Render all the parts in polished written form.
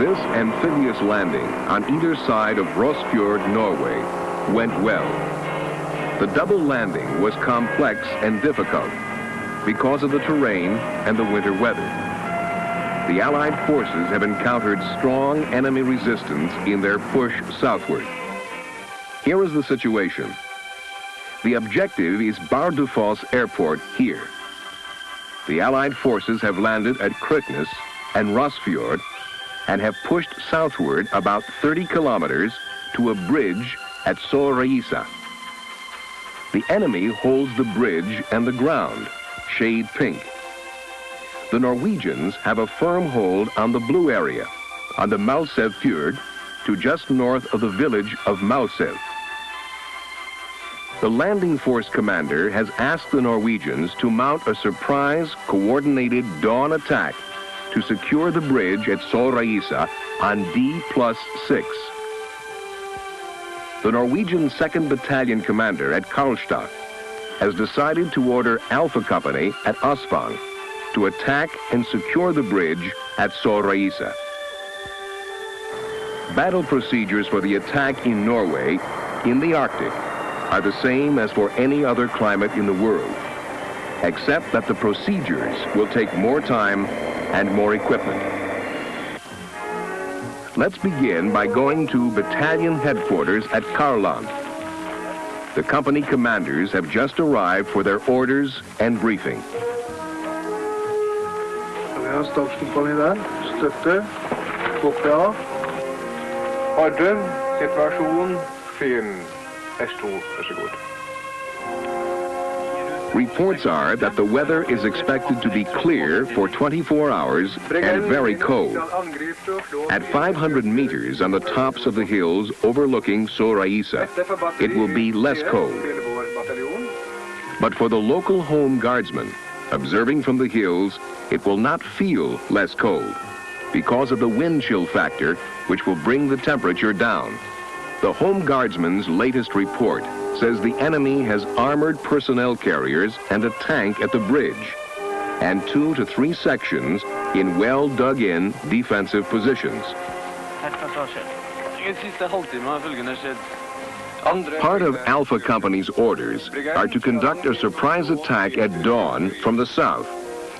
This amphibious landing on either side of Rosfjord, Norway, went well. The double landing was complex and difficult because of the terrain and the winter weather. The Allied forces have encountered strong enemy resistance in their push southward. Here is the situation. The objective is Bardufoss Airport here. The Allied forces have landed at Kryknes and Rosfjord and have pushed southward about 30 kilometers to a bridge at Soraisa. The enemy holds the bridge and the ground, shade pink. The Norwegians have a firm hold on the blue area, on the Malsev Fjord, to just north of the village of Malsev. The landing force commander has asked the Norwegians to mount a surprise, coordinated dawn attack to secure the bridge at Soraisa on D+6. The Norwegian 2nd Battalion commander at Karlstad has decided to order Alpha Company at Asfang to attack and secure the bridge at Soraisa. Battle procedures for the attack in Norway, in the Arctic, are the same as for any other climate in the world, except that the procedures will take more time and more equipment. Let's begin by going to battalion headquarters at Karland. The company commanders have just arrived for their orders and briefing. Vi har stabskompani der. Støtte. Koppe av. Ordre. Situasjon. Fin. S2. Vær så god. Reports are that the weather is expected to be clear for 24 hours and very cold. At 500 meters on the tops of the hills overlooking Soraisa, it will be less cold. But for the local home guardsmen, observing from the hills, it will not feel less cold because of the wind chill factor, which will bring the temperature down. The home guardsman's latest report says the enemy has armored personnel carriers and a tank at the bridge, and 2 to 3 sections in well-dug-in defensive positions. Part of Alpha Company's orders are to conduct a surprise attack at dawn from the south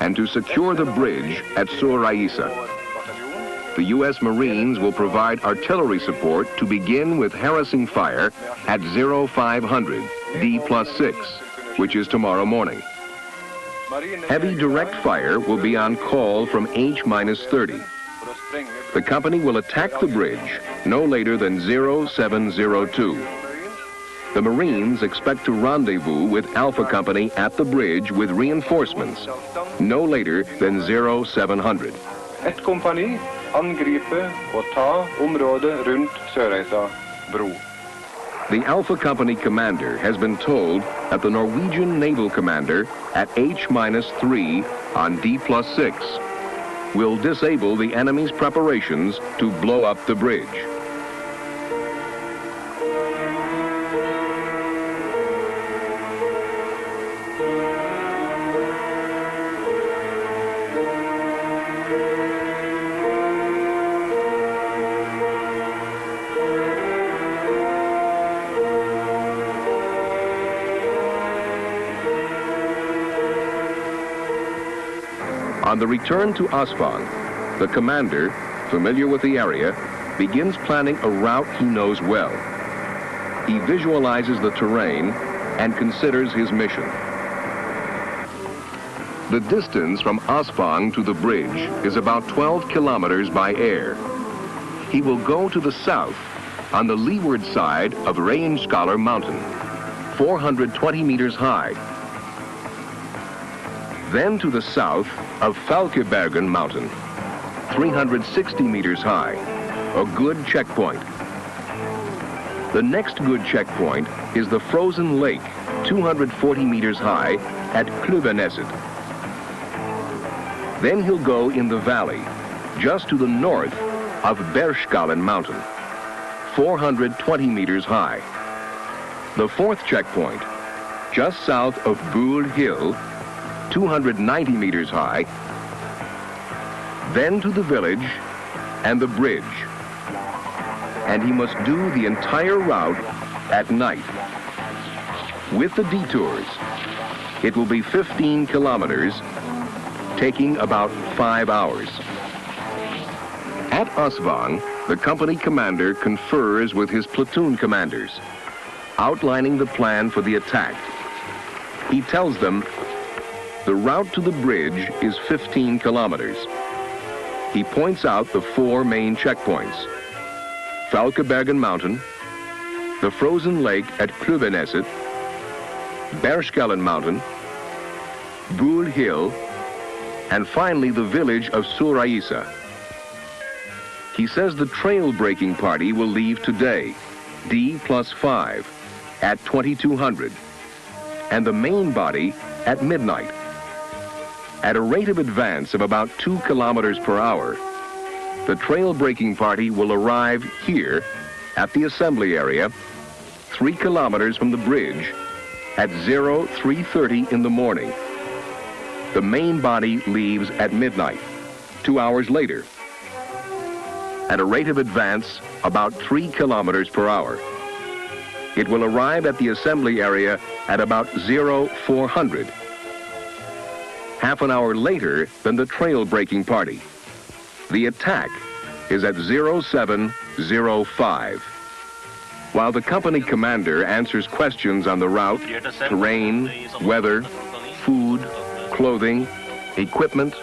and to secure the bridge at Soraisa. The U.S. Marines will provide artillery support to begin with harassing fire at 0500 D+6, which is tomorrow morning. Heavy direct fire will be on call from H-30. The company will attack the bridge no later than 0702. The Marines expect to rendezvous with Alpha Company at the bridge with reinforcements no later than 0700. Et kompani angripe og ta området rundt Sørreisa bro. The Alpha Company commander has been told that the Norwegian naval commander at H-3 on D+6 will disable the enemy's preparations to blow up the bridge. On the return to Asfang, the commander, familiar with the area, begins planning a route he knows well. He visualizes the terrain and considers his mission. The distance from Asfang to the bridge is about 12 kilometers by air. He will go to the south on the leeward side of Reinskaller Mountain, 420 meters high. Then to the south of Falkebergen Mountain, 360 meters high, a good checkpoint. The next good checkpoint is the frozen lake, 240 meters high, at Kløveneset. Then he'll go in the valley, just to the north of Bergskallen Mountain, 420 meters high. The fourth checkpoint, just south of Buhl Hill, 290 meters high, then to the village and the bridge. And he must do the entire route at night. With the detours, it will be 15 kilometers, taking about 5 hours. At Aswan, the company commander confers with his platoon commanders, outlining the plan for the attack. He tells them the route to the bridge is 15 kilometers. He points out the 4 main checkpoints: Falkebergen Mountain, the frozen lake at Kløveneset, Bergskallen Mountain, Bull Hill, and finally the village of Suraisa. He says the trail-breaking party will leave today, D+5, at 2200, and the main body at midnight. At a rate of advance of about 2 kilometers per hour, the trail-breaking party will arrive here at the assembly area, 3 kilometers from the bridge, at 0330 in the morning. The main body leaves at midnight, 2 hours later, at a rate of advance about 3 kilometers per hour. It will arrive at the assembly area at about 0400, half an hour later than the trail-breaking party. The attack is at 0705. While the company commander answers questions on the route, terrain, weather, food, clothing, equipment,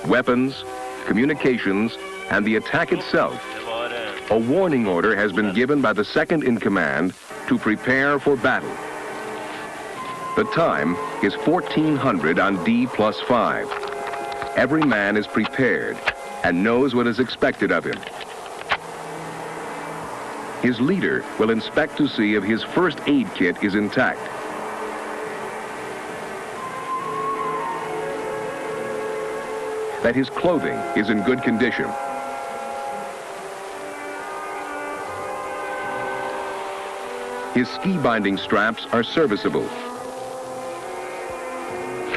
weapons, communications, and the attack itself, a warning order has been given by the second-in-command to prepare for battle. The time is 1400 on D+5. Every man is prepared and knows what is expected of him. His leader will inspect to see if his first aid kit is intact. That his clothing is in good condition. His ski binding straps are serviceable.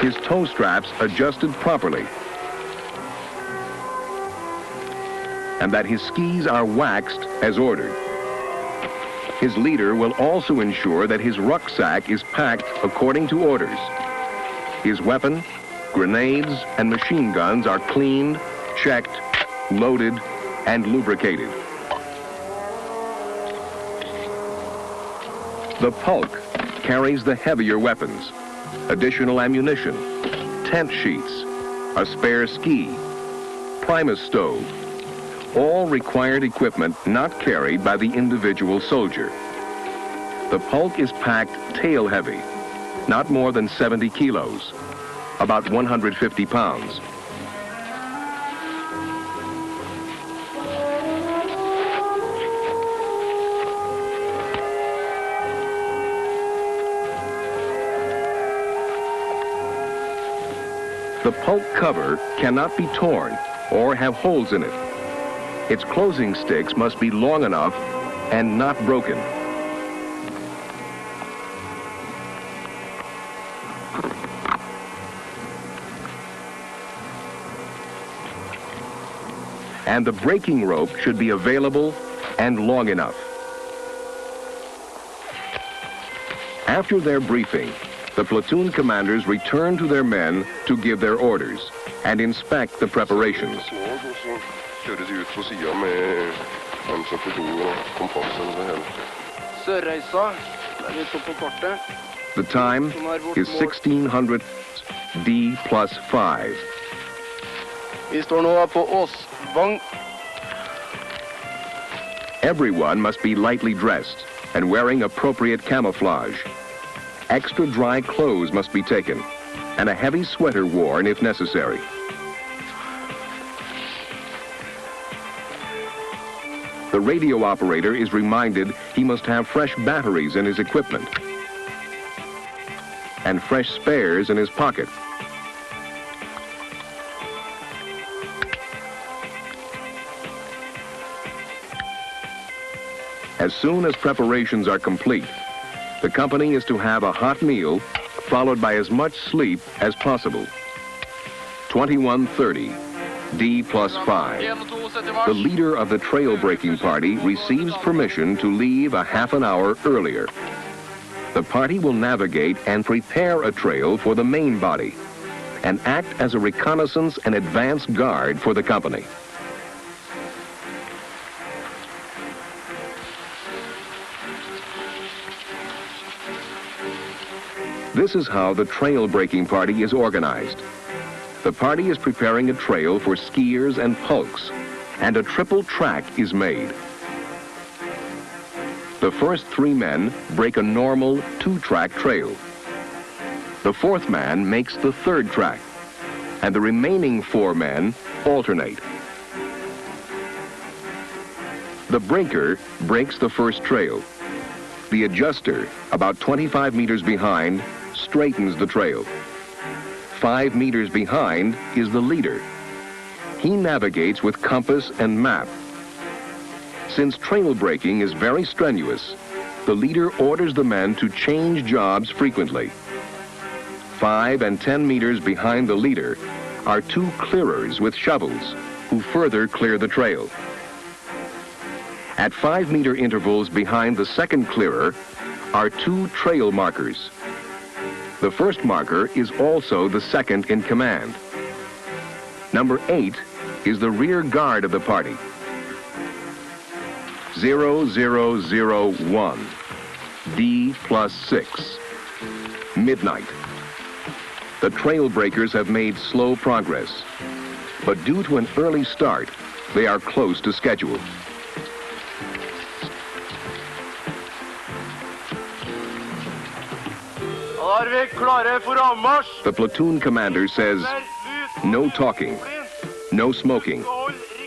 His toe straps adjusted properly. And that his skis are waxed as ordered. His leader will also ensure that his rucksack is packed according to orders. His weapon, grenades, and machine guns are cleaned, checked, loaded, and lubricated. The Pulk carries the heavier weapons, additional ammunition, tent sheets, a spare ski, Primus stove, all required equipment not carried by the individual soldier. The Pulk is packed tail heavy, not more than 70 kilos, about 150 pounds. The Pulk cover cannot be torn or have holes in it. Its closing sticks must be long enough and not broken. And the braking rope should be available and long enough. After their briefing, the platoon commanders return to their men to give their orders and inspect the preparations. The time is 1600 D+5. Everyone must be lightly dressed and wearing appropriate camouflage. Extra dry clothes must be taken, and a heavy sweater worn if necessary. The radio operator is reminded he must have fresh batteries in his equipment and fresh spares in his pocket. As soon as preparations are complete, the company is to have a hot meal, followed by as much sleep as possible. 21:30, D plus 5. The leader of the trail breaking party receives permission to leave a half an hour earlier. The party will navigate and prepare a trail for the main body and act as a reconnaissance and advance guard for the company. This is how the trail breaking party is organized. The party is preparing a trail for skiers and pulks, and a triple track is made. The first 3 men break a normal 2-track trail. The 4th man makes the 3rd track, and the remaining 4 men alternate. The breaker breaks the first trail. The adjuster, about 25 meters behind, straightens the trail. 5 meters behind is the leader. He navigates with compass and map. Since trail breaking is very strenuous, the leader orders the men to change jobs frequently. 5 and 10 meters behind the leader are 2 clearers with shovels who further clear the trail. At 5-meter intervals behind the second clearer are 2 trail markers. The first marker is also the second in command. Number 8 is the rear guard of the party. 0001, D plus 6, midnight. The trail breakers have made slow progress, but due to an early start, they are close to schedule. The platoon commander says, no talking, no smoking,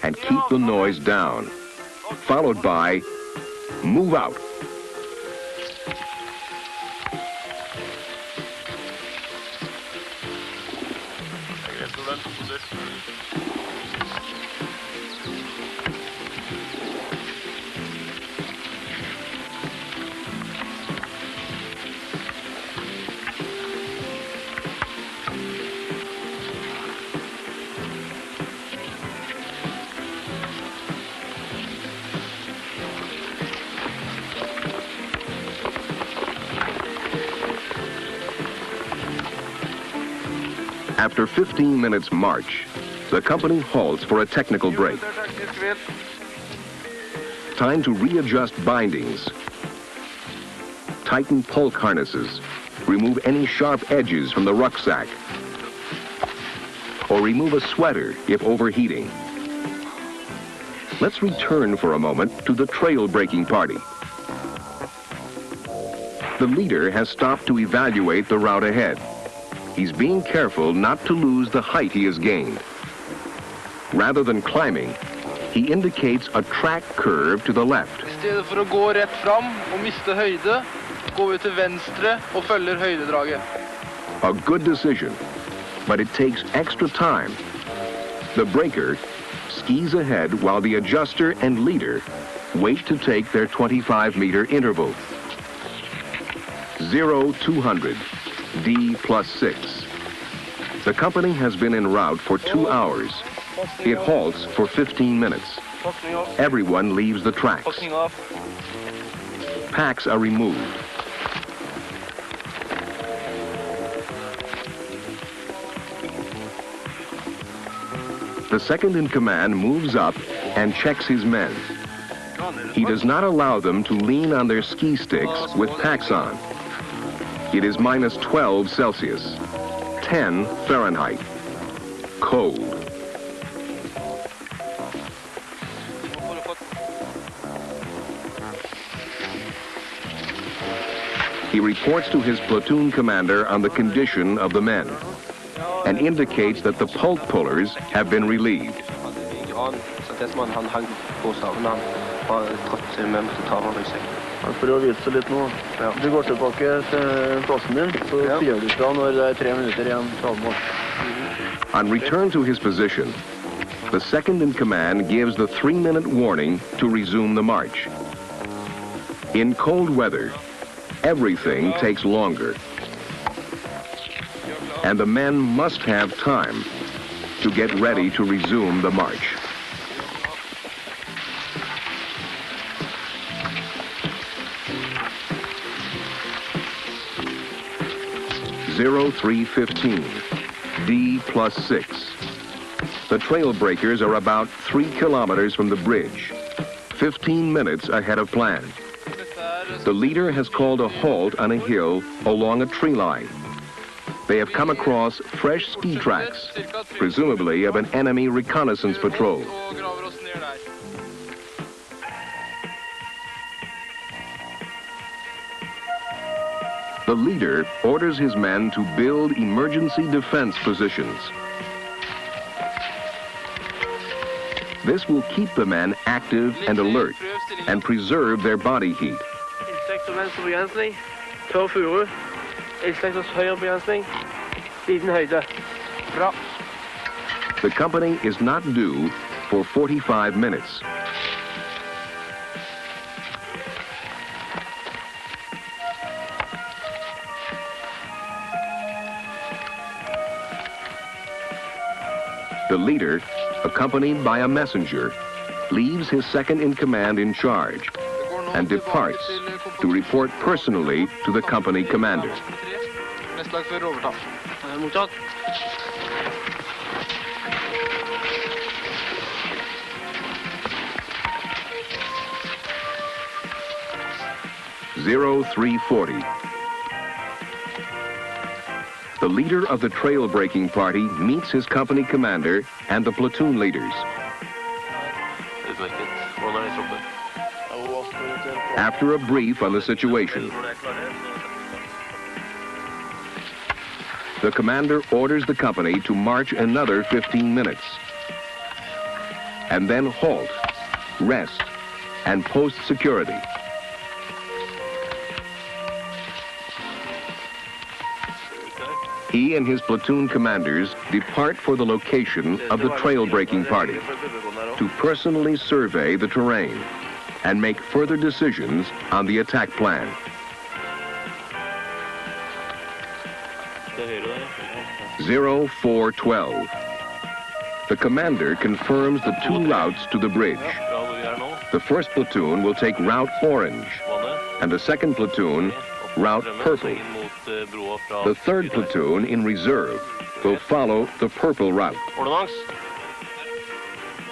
and keep the noise down, followed by, move out. After 15 minutes march, the company halts for a technical break. Time to readjust bindings, tighten pulk harnesses, remove any sharp edges from the rucksack, or remove a sweater if overheating. Let's return for a moment to the trail breaking party. The leader has stopped to evaluate the route ahead. He's being careful not to lose the height he has gained. Rather than climbing, he indicates a track curve to the left. I stedet for å gå rett fram og miste høyde, går vi til venstre og følger høydedraget. A good decision, but it takes extra time. The breaker skis ahead while the adjuster and leader wait to take their 25-meter interval. 0200. D plus 6. The company has been en route for 2 hours. It halts for 15 minutes. Everyone leaves the tracks. Packs are removed. The second in command moves up and checks his men. He does not allow them to lean on their ski sticks with packs on. It is minus 12 Celsius, 10 Fahrenheit. Cold. He reports to his platoon commander on the condition of the men and indicates that the pulk pullers have been relieved. For å vise litt nå. Du går tilbake til plassen din, så sier du fra når det 3 minutter igjen til avmål. On return to his position, the second in command gives the 3-minute warning to resume the march. In cold weather, everything takes longer. And the men must have time. to get ready to resume the march. Zero 315, D plus 6. The trail breakers are about 3 kilometers from the bridge, 15 minutes ahead of plan. The leader has called a halt on a hill along a tree line. They have come across fresh ski tracks, presumably of an enemy reconnaissance patrol. The leader orders his men to build emergency defense positions. This will keep the men active and alert and preserve their body heat. Innsekt og venstrebegrensning. Tørr furu. Innsekt og høyrebegrensning. Liten høyde. Bra. The company is not due for 45 minutes. The leader, accompanied by a messenger, leaves his second-in-command in charge and departs to report personally to the company commander. Mottatt. Zero 340. The leader of the trail-breaking party meets his company commander and the platoon leaders. After a brief on the situation, the commander orders the company to march another 15 minutes, and then halt, rest, and post security. He and his platoon commanders depart for the location of the trail-breaking party to personally survey the terrain and make further decisions on the attack plan. Zero 412. The commander confirms the 2 routes to the bridge. The first platoon will take Route Orange, and the second platoon, Route Purple. The third platoon, in reserve, will follow the purple route.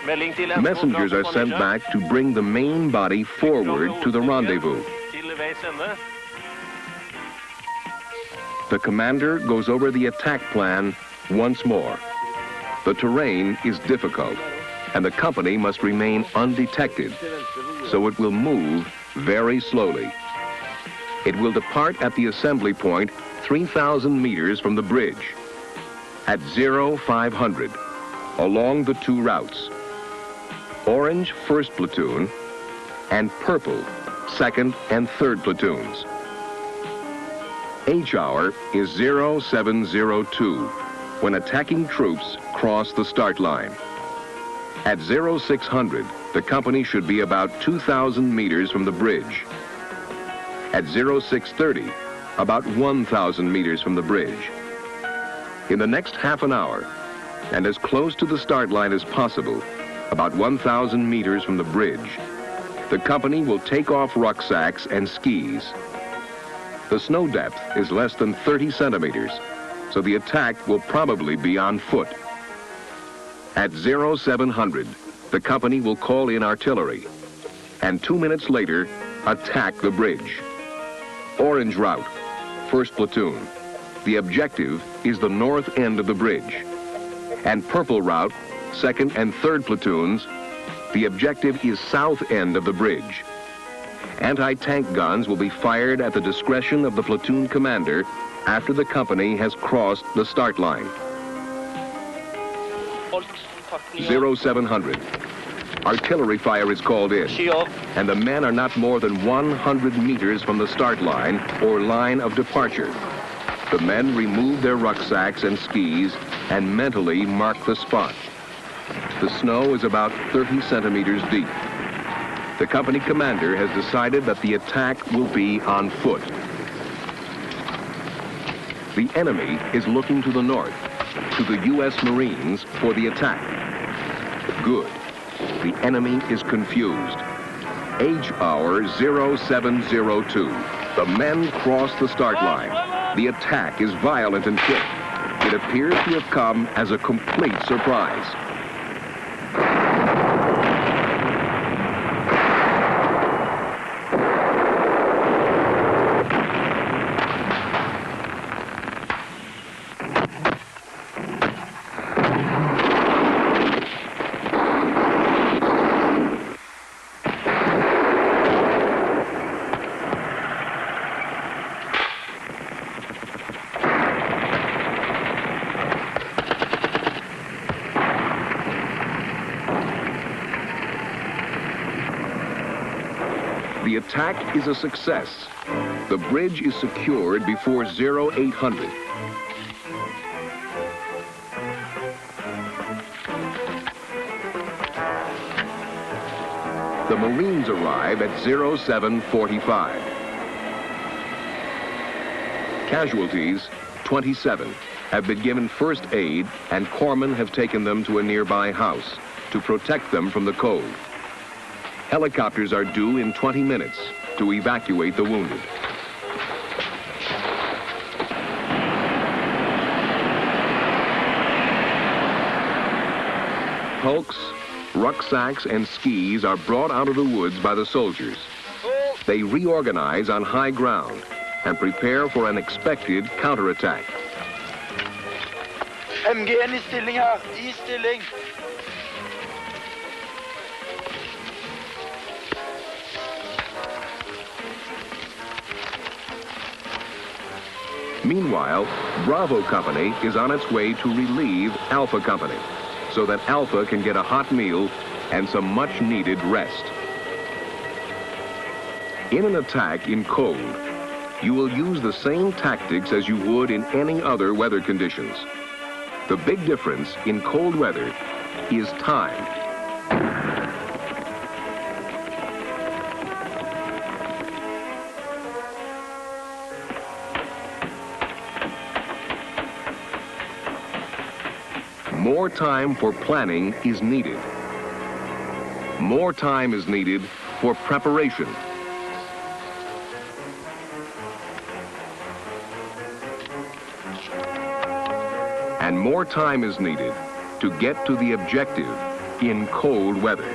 Messengers are sent back to bring the main body forward to the rendezvous. The commander goes over the attack plan once more. The terrain is difficult, and the company must remain undetected, so it will move very slowly. It will depart at the assembly point 3,000 meters from the bridge at 0500 along the 2 routes. Orange 1st Platoon and Purple 2nd and 3rd Platoons. H hour is 0702 when attacking troops cross the start line. At 0600, the company should be about 2,000 meters from the bridge. At 0630, about 1,000 meters from the bridge. In the next half an hour, and as close to the start line as possible, about 1,000 meters from the bridge, the company will take off rucksacks and skis. The snow depth is less than 30 centimeters, so the attack will probably be on foot. At 0700, the company will call in artillery, and 2 minutes later, attack the bridge. Orange route, 1st Platoon. The objective is the north end of the bridge. And Purple route, 2nd and 3rd Platoons. The objective is south end of the bridge. Anti-tank guns will be fired at the discretion of the platoon commander after the company has crossed the start line. 0700. Artillery fire is called in, and the men are not more than 100 meters from the start line or line of departure. The men remove their rucksacks and skis and mentally mark the spot. The snow is about 30 centimeters deep. The company commander has decided that the attack will be on foot. The enemy is looking to the north, to the U.S. Marines for the attack. Good. The enemy is confused. Age hour 0702. The men cross the start line. The attack is violent and quick. It appears to have come as a complete surprise. The attack is a success. The bridge is secured before 0800. The Marines arrive at 0745. Casualties, 27, have been given first aid, and corpsmen have taken them to a nearby house to protect them from the cold. Helicopters are due in 20 minutes to evacuate the wounded. Hulks, rucksacks, and skis are brought out of the woods by the soldiers. They reorganize on high ground and prepare for an expected counterattack. MG-en I stilling her. I stilling. Meanwhile, Bravo Company is on its way to relieve Alpha Company so that Alpha can get a hot meal and some much-needed rest. In an attack in cold, you will use the same tactics as you would in any other weather conditions. The big difference in cold weather is time. More time for planning is needed. More time is needed for preparation. And more time is needed to get to the objective in cold weather.